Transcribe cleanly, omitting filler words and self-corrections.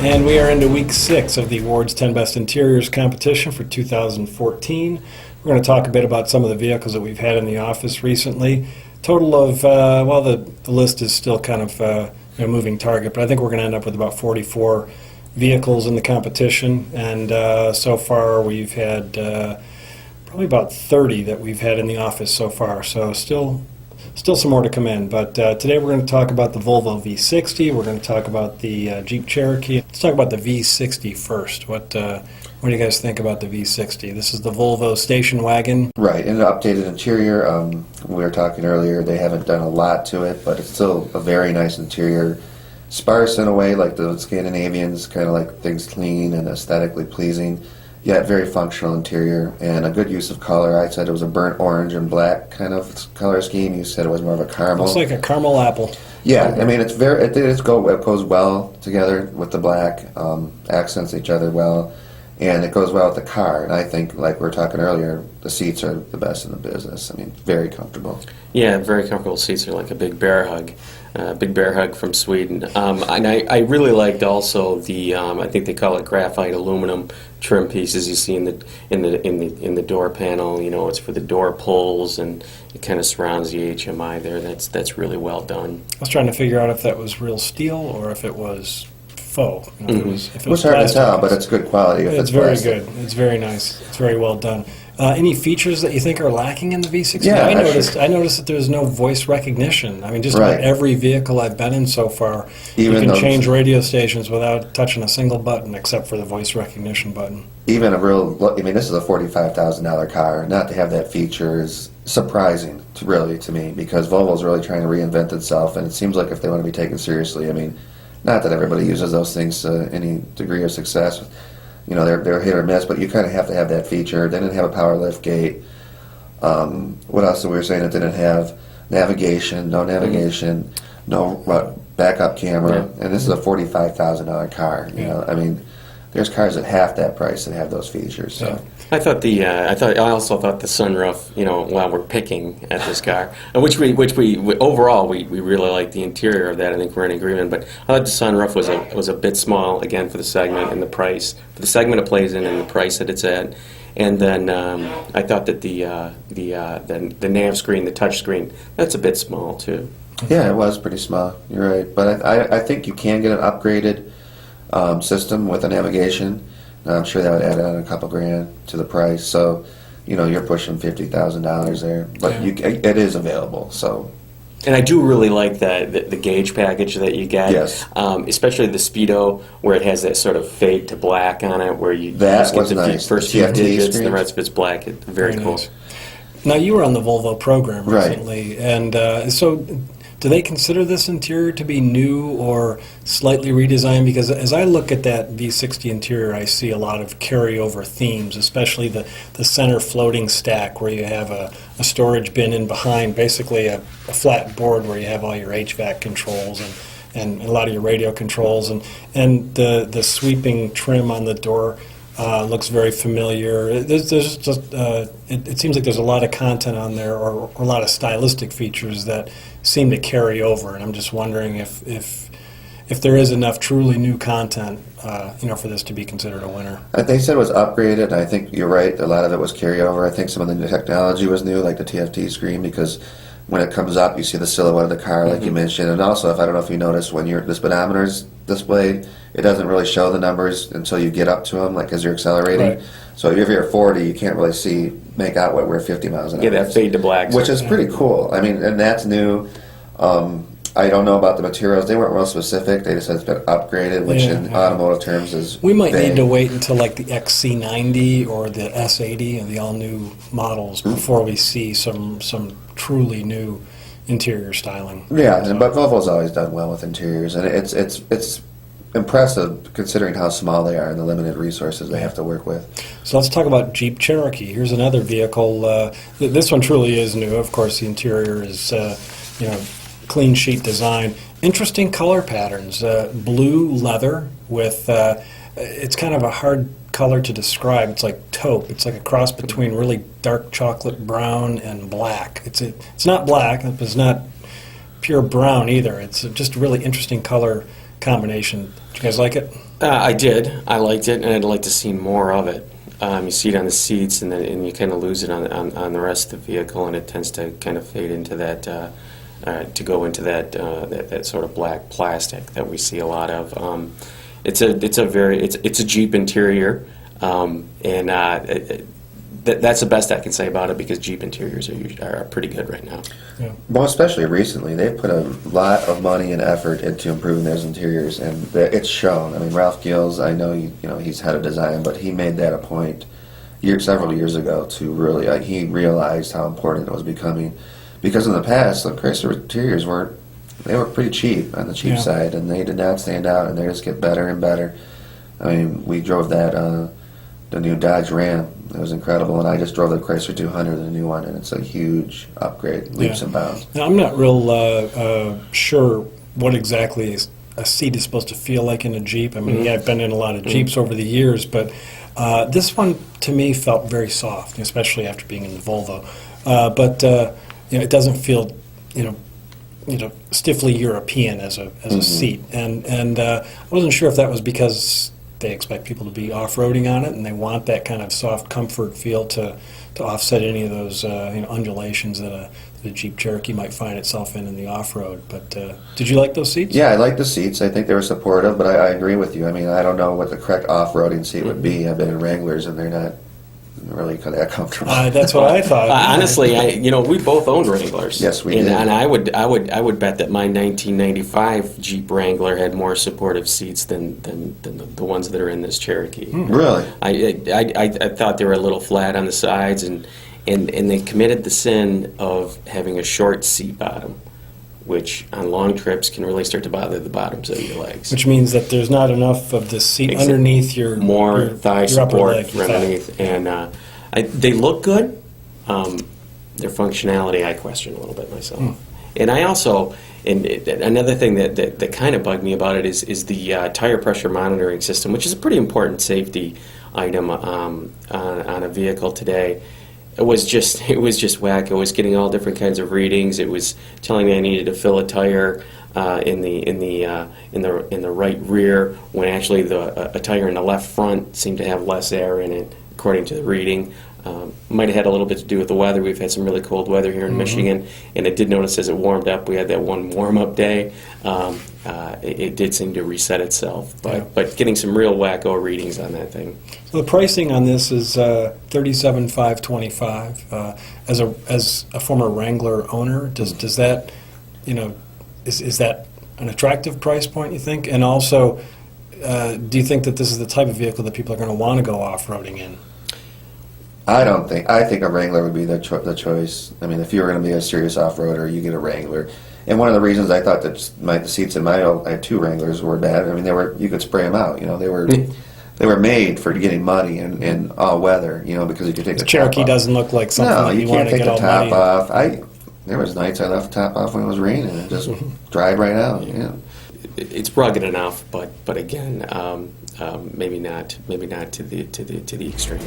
And we are into week 6 of the Ward's 10 Best Interiors competition for 2014. We're going to talk a bit about some of the vehicles that we've had in the office recently. Total of, well, the list is still kind of a moving target, but I think we're going to end up with about 44 vehicles in the competition. And so far we've had probably about 30 that we've had in the office so far. So still some more to come in, but today we're going to talk about the Volvo V60. We're going to talk about the Jeep Cherokee. Let's talk about the V60 first. What do you guys think about the V60? This is the Volvo station wagon. Right, and an updated interior. We were talking earlier, they haven't done a lot to it, but it's still a very nice interior. Sparse in a way, like the Scandinavians, kind of like things clean and aesthetically pleasing. Yet very functional interior and a good use of color. I said it was a burnt orange and black kind of color scheme. You said it was more of a caramel. Looks like a caramel apple. Yeah, I mean it goes well together with the black, accents each other well, and it goes well with the car. And I think, like we were talking earlier, the seats are the best in the business. I mean, very comfortable. Yeah, very comfortable seats are like a big bear hug. Big bear hug from Sweden. And I really liked also the I think they call it graphite aluminum trim pieces you see in the door panel. You know, it's for the door pulls and it kind of surrounds the HMI there. That's really well done. I was trying to figure out if that was real steel or if it was faux. You know, if it was hard to plastic. tell, but it's good quality. It's very good. It's very nice. It's very well done. Any features that you think are lacking in the V60? Yeah, I noticed that there's no voice recognition. I mean, just Right. about every vehicle I've been in so far, Even you can those- change radio stations without touching a single button except for the voice recognition button. Even I mean, this is a $45,000 car. Not to have that feature is surprising, to me, because Volvo's really trying to reinvent itself, and it seems like if they want to be taken seriously, I mean, not that everybody uses those things to any degree of success. You know, they're hit or miss, but you kind of have to have that feature. They didn't have a power lift gate. What else did we were saying? It didn't have navigation, no backup camera, and this is a $45,000 car. You know, I mean, there's cars at half that price that have those features. So. Yeah. I also thought the sunroof, you know, while we're picking at this car, which we overall we really like the interior of that. I think we're in agreement. But I thought the sunroof was a bit small again for the segment and the price for the segment it plays in and the price that it's at. And then I thought that the nav screen, the touch screen, that's a bit small too. Yeah, it was pretty small. You're right, but I think you can get an upgraded system with a navigation. I'm sure that would add on a couple grand to the price. So, you know, you're pushing $50,000 there, but it is available. So, and I do really like the gauge package that you get. Yes. Especially the Speedo, where it has that sort of fade to black on it, where you that just was get the nice. first The few TFT digits, and the screens. rest of it's black. It's very cool. Nice. Now, you were on the Volvo program Right. recently, and so do they consider this interior to be new or slightly redesigned? Because as I look at that V60 interior, I see a lot of carryover themes, especially the center floating stack where you have a storage bin in behind, basically a flat board where you have all your HVAC controls and a lot of your radio controls, and the sweeping trim on the door looks very familiar. There's just it seems like there's a lot of content on there, or a lot of stylistic features that seem to carry over. And I'm just wondering if there is enough truly new content, for this to be considered a winner. They said it was upgraded, and I think you're right. A lot of it was carryover. I think some of the new technology was new, like the TFT screen, because when it comes up, you see the silhouette of the car, like you mentioned. And also, I don't know if you noticed, when the speedometer's displayed, it doesn't really show the numbers until you get up to them, like as you're accelerating. Right. So if you're at 40, you can't really make out where 50 miles an hour Yeah, that is. fade to black. Which is pretty cool. I mean, and that's new. I don't know about the materials. They weren't real specific. They just said it's been upgraded, which in automotive terms is We might vague. need to wait until like the XC90 or the S80 and the all-new models before we see some truly new interior styling. Yeah, but Volvo's always done well with interiors, and it's impressive considering how small they are and the limited resources they have to work with. So let's talk about Jeep Cherokee. Here's another vehicle. This one truly is new. Of course, the interior is clean sheet design. Interesting color patterns. Blue leather with it's kind of a hard color to describe. It's like taupe. It's like a cross between really dark chocolate brown and black. It's not black, but it's not pure brown either. It's just a really interesting color combination. Did you guys like it? I did. I liked it, and I'd like to see more of it. You see it on the seats, and then you kind of lose it on the rest of the vehicle, and it tends to kind of fade into that, to go into that sort of black plastic that we see a lot of. It's a Jeep interior, and that's the best I can say about it, because Jeep interiors are pretty good right now. Yeah. Well, especially recently, they've put a lot of money and effort into improving those interiors, and it's shown. I mean, Ralph Gills, I know he's head of design, but he made that a point several years ago to really he realized how important it was becoming, because in the past the Chrysler interiors were pretty cheap on the cheap Yeah. side, and they did not stand out, and they just get better and better. I mean, we drove the new Dodge Ram. It was incredible, and I just drove the Chrysler 200, the new one, and it's a huge upgrade, leaps Yeah. and bounds. Now, I'm not real sure what exactly a seat is supposed to feel like in a Jeep. I mean, yeah, I've been in a lot of Jeeps over the years, but this one to me felt very soft, especially after being in the Volvo. But it doesn't feel, stiffly European as a seat, and I wasn't sure if that was because they expect people to be off-roading on it, and they want that kind of soft comfort feel to offset any of those undulations that a Jeep Cherokee might find itself in the off-road. But did you like those seats? Yeah, I like the seats. I think they were supportive, but I agree with you. I mean, I don't know what the correct off-roading seat would be. I've been in Wranglers, and they're not really that comfortable. That's what I thought. Honestly, we both owned Wranglers. Yes, we and, did. And I would bet that my 1995 Jeep Wrangler had more supportive seats than the ones that are in this Cherokee. Really? I thought they were a little flat on the sides, and they committed the sin of having a short seat bottom, which on long trips can really start to bother the bottoms of your legs. Which means that there's not enough of the seat underneath your More your, thigh your upper support leg, from underneath, and they look good. Their functionality, I question a little bit myself. And I also, another thing that kind of bugged me about it is the tire pressure monitoring system, which is a pretty important safety item on a vehicle today. It was just whack. It was getting all different kinds of readings. It was telling me I needed to fill a tire in the right rear, when actually a tire in the left front seemed to have less air in it, according to the reading. Might have had a little bit to do with the weather. We've had some really cold weather here in Michigan, and I did notice as it warmed up, we had that one warm-up day. It did seem to reset itself, but getting some real wacko readings on that thing. So the pricing on this is $37,525. As a former Wrangler owner, does that, is that an attractive price point, you think? And also, do you think that this is the type of vehicle that people are going to want to go off-roading in? I don't think. I think a Wrangler would be the choice. I mean, if you were going to be a serious off-roader, you get a Wrangler. And one of the reasons I thought that the seats in I had two Wranglers were bad. I mean, you could spray them out. They were made for getting muddy and all weather. Because you could take the Cherokee top off. doesn't look like something No, that you you want can't to take get the all top muddy. off. There was nights I left the top off when it was raining and just dried right out. Yeah. It's rugged enough, but again, maybe not to the extreme.